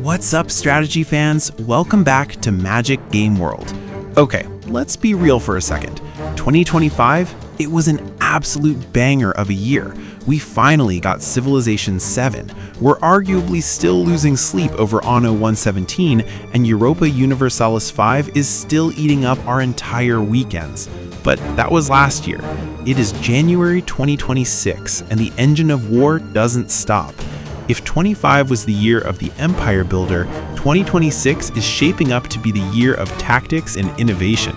What's up, strategy fans? Welcome back to Magic Game World. Okay, let's be real for a second. 2025, it was an absolute banger of a year. We finally got Civilization 7. We're arguably still losing sleep over Anno 117, and Europa Universalis 5 is still eating up our entire weekends. But that was last year. It is January 2026, and the engine of war doesn't stop. If 25 was the year of the Empire Builder, 2026 is shaping up to be the year of tactics and innovation.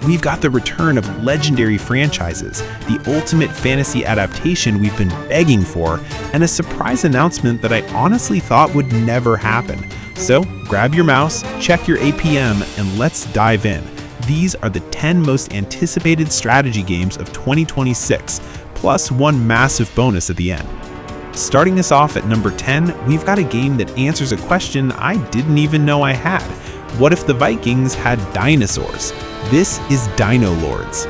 We've got the return of legendary franchises, the ultimate fantasy adaptation we've been begging for, and a surprise announcement that I honestly thought would never happen. So grab your mouse, check your APM, and let's dive in. These are the 10 most anticipated strategy games of 2026, plus one massive bonus at the end. Starting us off at number 10, we've got a game that answers a question I didn't even know I had. What if the Vikings had dinosaurs? This is Dinolords.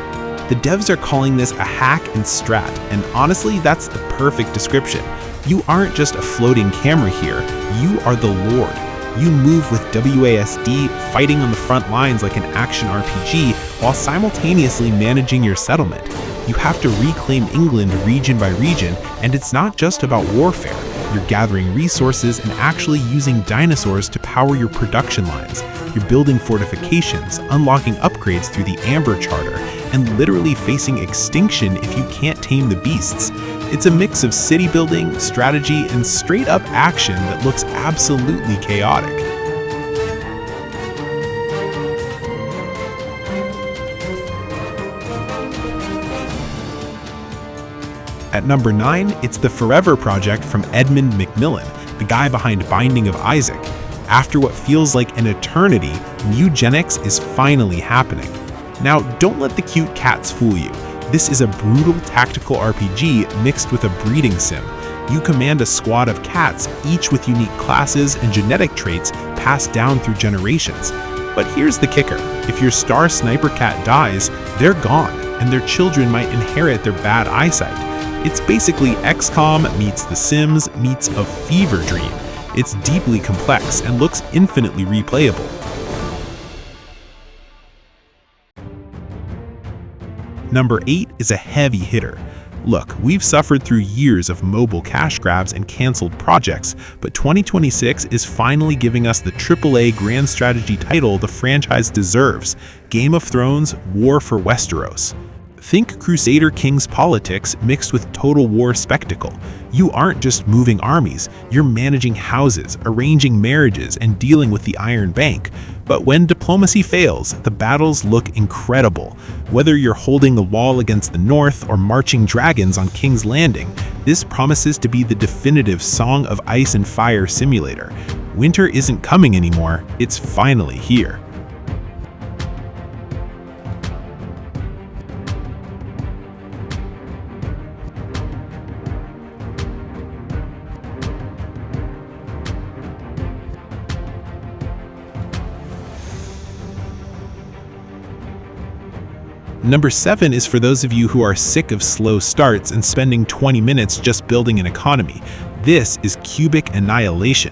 The devs are calling this a hack and strat, and honestly, that's the perfect description. You aren't just a floating camera here, you are the Lord. You move with WASD, fighting on the front lines like an action RPG, while simultaneously managing your settlement. You have to reclaim England region by region, and it's not just about warfare. You're gathering resources and actually using dinosaurs to power your production lines. You're building fortifications, unlocking upgrades through the Amber Charter, and literally facing extinction if you can't tame the beasts. It's a mix of city building, strategy, and straight-up action that looks absolutely chaotic. At number 9, it's the Forever Project from Edmund Macmillan, the guy behind Binding of Isaac. After what feels like an eternity, Mewgenics is finally happening. Now, don't let the cute cats fool you. This is a brutal tactical RPG mixed with a breeding sim. You command a squad of cats, each with unique classes and genetic traits passed down through generations. But here's the kicker. If your star sniper cat dies, they're gone, and their children might inherit their bad eyesight. It's basically XCOM meets The Sims meets a fever dream. It's deeply complex and looks infinitely replayable. Number 8 is a heavy hitter. Look, we've suffered through years of mobile cash grabs and canceled projects, but 2026 is finally giving us the AAA grand strategy title the franchise deserves: Game of Thrones: War for Westeros. Think Crusader Kings politics mixed with Total War spectacle. You aren't just moving armies, you're managing houses, arranging marriages, and dealing with the Iron Bank. But when diplomacy fails, the battles look incredible. Whether you're holding the wall against the north or marching dragons on King's Landing, this promises to be the definitive Song of Ice and Fire simulator. Winter isn't coming anymore, it's finally here. Number 7 is for those of you who are sick of slow starts and spending 20 minutes just building an economy. This is Cubic Annihilation.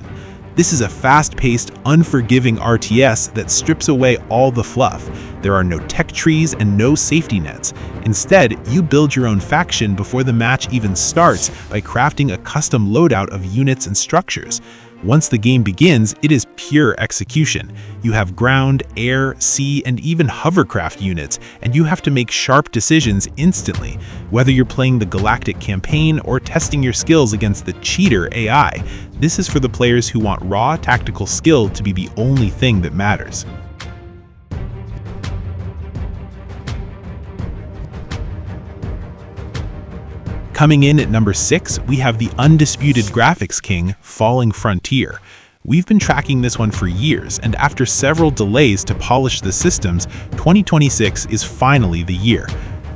This is a fast-paced, unforgiving RTS that strips away all the fluff. There are no tech trees and no safety nets. Instead, you build your own faction before the match even starts by crafting a custom loadout of units and structures. Once the game begins, it is pure execution. You have ground, air, sea, and even hovercraft units, and you have to make sharp decisions instantly. Whether you're playing the Galactic campaign or testing your skills against the cheater AI, this is for the players who want raw tactical skill to be the only thing that matters. Coming in at number 6, we have the undisputed graphics king, Falling Frontier. We've been tracking this one for years, and after several delays to polish the systems, 2026 is finally the year.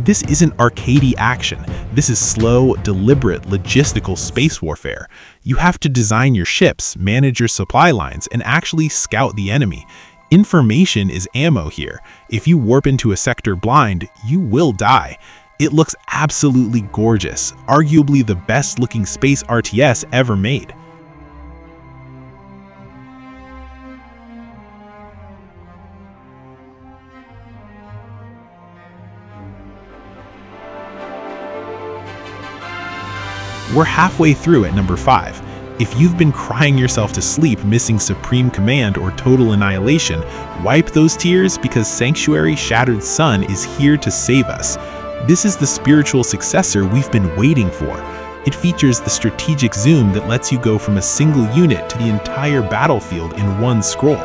This isn't arcadey action. This is slow, deliberate, logistical space warfare. You have to design your ships, manage your supply lines, and actually scout the enemy. Information is ammo here. If you warp into a sector blind, you will die. It looks absolutely gorgeous, arguably the best looking space RTS ever made. We're halfway through at number 5. If you've been crying yourself to sleep missing Supreme Command or Total Annihilation, wipe those tears because Sanctuary Shattered Sun is here to save us. This is the spiritual successor we've been waiting for. It features the strategic zoom that lets you go from a single unit to the entire battlefield in one scroll.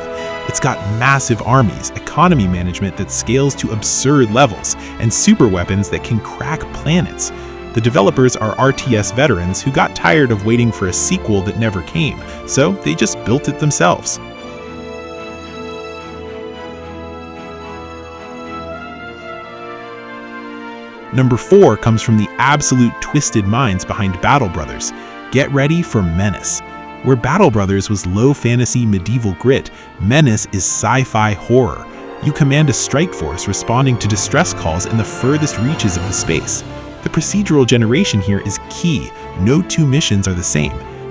It's got massive armies, economy management that scales to absurd levels, and super weapons that can crack planets. The developers are RTS veterans who got tired of waiting for a sequel that never came, so they just built it themselves. Number 4 comes from the absolute twisted minds behind Battle Brothers. Get ready for Menace. Where Battle Brothers was low fantasy medieval grit, Menace is sci-fi horror. You command a strike force responding to distress calls in the furthest reaches of the space. The procedural generation here is key. No two missions are the same.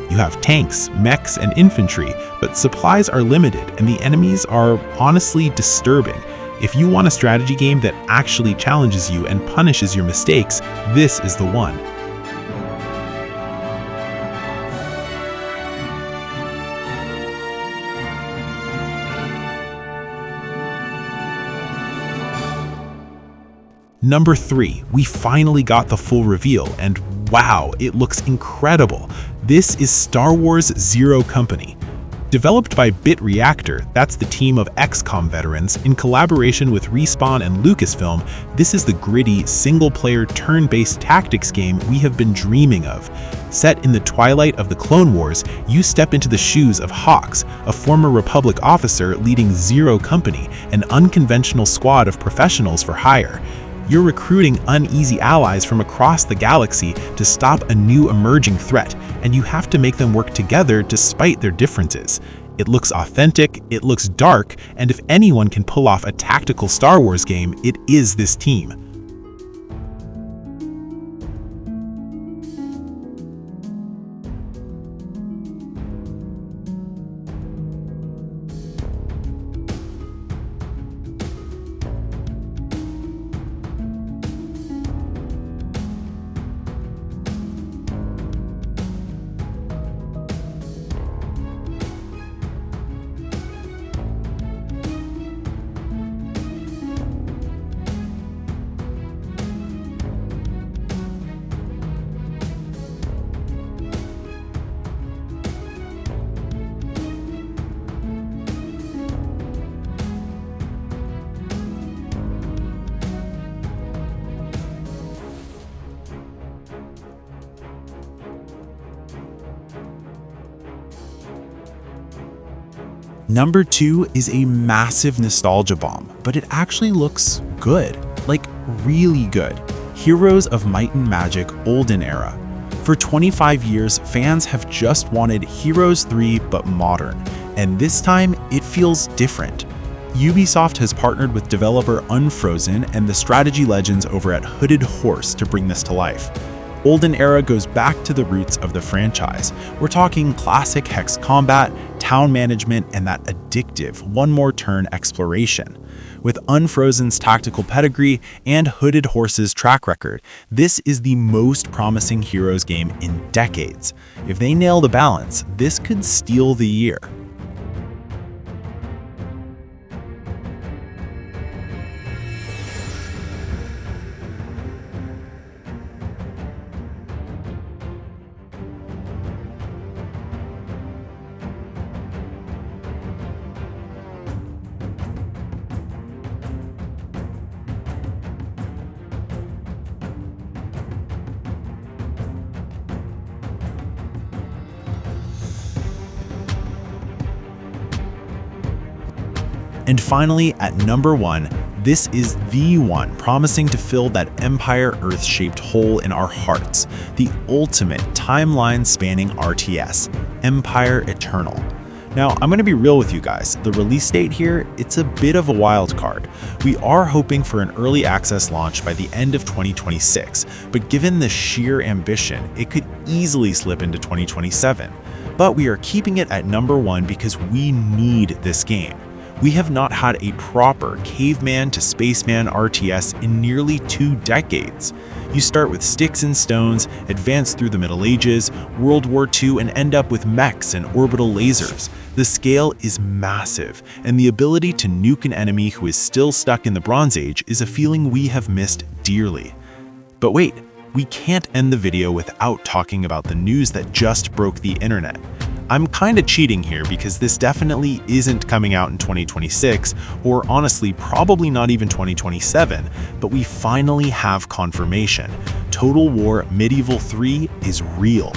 You have tanks, mechs, and infantry, but supplies are limited and the enemies are honestly disturbing. If you want a strategy game that actually challenges you and punishes your mistakes, this is the one. Number 3, we finally got the full reveal, and wow, it looks incredible. This is Star Wars Zero Company. Developed by Bit Reactor, that's the team of XCOM veterans, in collaboration with Respawn and Lucasfilm, this is the gritty, single-player, turn-based tactics game we have been dreaming of. Set in the twilight of the Clone Wars, you step into the shoes of Hawks, a former Republic officer leading Zero Company, an unconventional squad of professionals for hire. You're recruiting uneasy allies from across the galaxy to stop a new emerging threat, and you have to make them work together despite their differences. It looks authentic, it looks dark, and if anyone can pull off a tactical Star Wars game, it is this team. Number 2 is a massive nostalgia bomb, but it actually looks good, like really good. Heroes of Might and Magic Olden Era. For 25 years, fans have just wanted Heroes 3 but modern, and this time it feels different. Ubisoft has partnered with developer Unfrozen and the strategy legends over at Hooded Horse to bring this to life. Olden Era goes back to the roots of the franchise. We're talking classic hex combat, town management, and that addictive one-more-turn exploration. With Unfrozen's tactical pedigree and Hooded Horse's track record, this is the most promising Heroes game in decades. If they nail the balance, this could steal the year. And finally, at number 1, this is the one promising to fill that Empire Earth-shaped hole in our hearts, the ultimate timeline-spanning RTS, Empire Eternal. Now, I'm going to be real with you guys. The release date here, it's a bit of a wild card. We are hoping for an early access launch by the end of 2026, but given the sheer ambition, it could easily slip into 2027. But we are keeping it at number 1 because we need this game. We have not had a proper caveman to spaceman RTS in nearly 2 decades. You start with sticks and stones, advance through the Middle Ages, World War II, and end up with mechs and orbital lasers. The scale is massive, and the ability to nuke an enemy who is still stuck in the Bronze Age is a feeling we have missed dearly. But wait, we can't end the video without talking about the news that just broke the internet. I'm kinda cheating here because this definitely isn't coming out in 2026, or honestly, probably not even 2027, but we finally have confirmation. Total War Medieval 3 is real.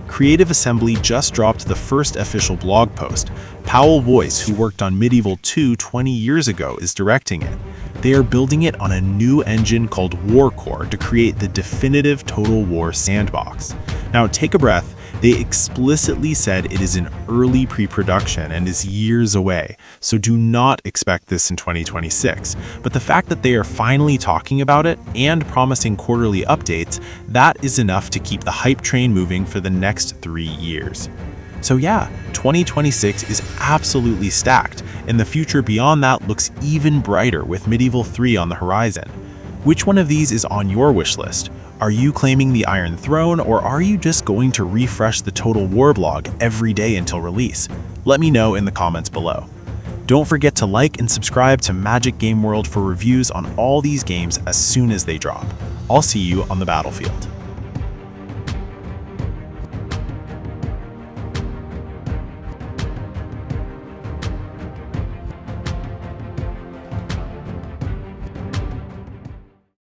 Creative Assembly just dropped the first official blog post. Powell Boyce, who worked on Medieval 2 20 years ago, is directing it. They are building it on a new engine called Warcore to create the definitive Total War sandbox. Now, take a breath. They explicitly said it is in early pre-production and is years away, so do not expect this in 2026. But the fact that they are finally talking about it and promising quarterly updates, that is enough to keep the hype train moving for the next 3 years. So yeah, 2026 is absolutely stacked, and the future beyond that looks even brighter with Medieval 3 on the horizon. Which one of these is on your wish list? Are you claiming the Iron Throne, or are you just going to refresh the Total War blog every day until release? Let me know in the comments below. Don't forget to like and subscribe to Magic Game World for reviews on all these games as soon as they drop. I'll see you on the battlefield.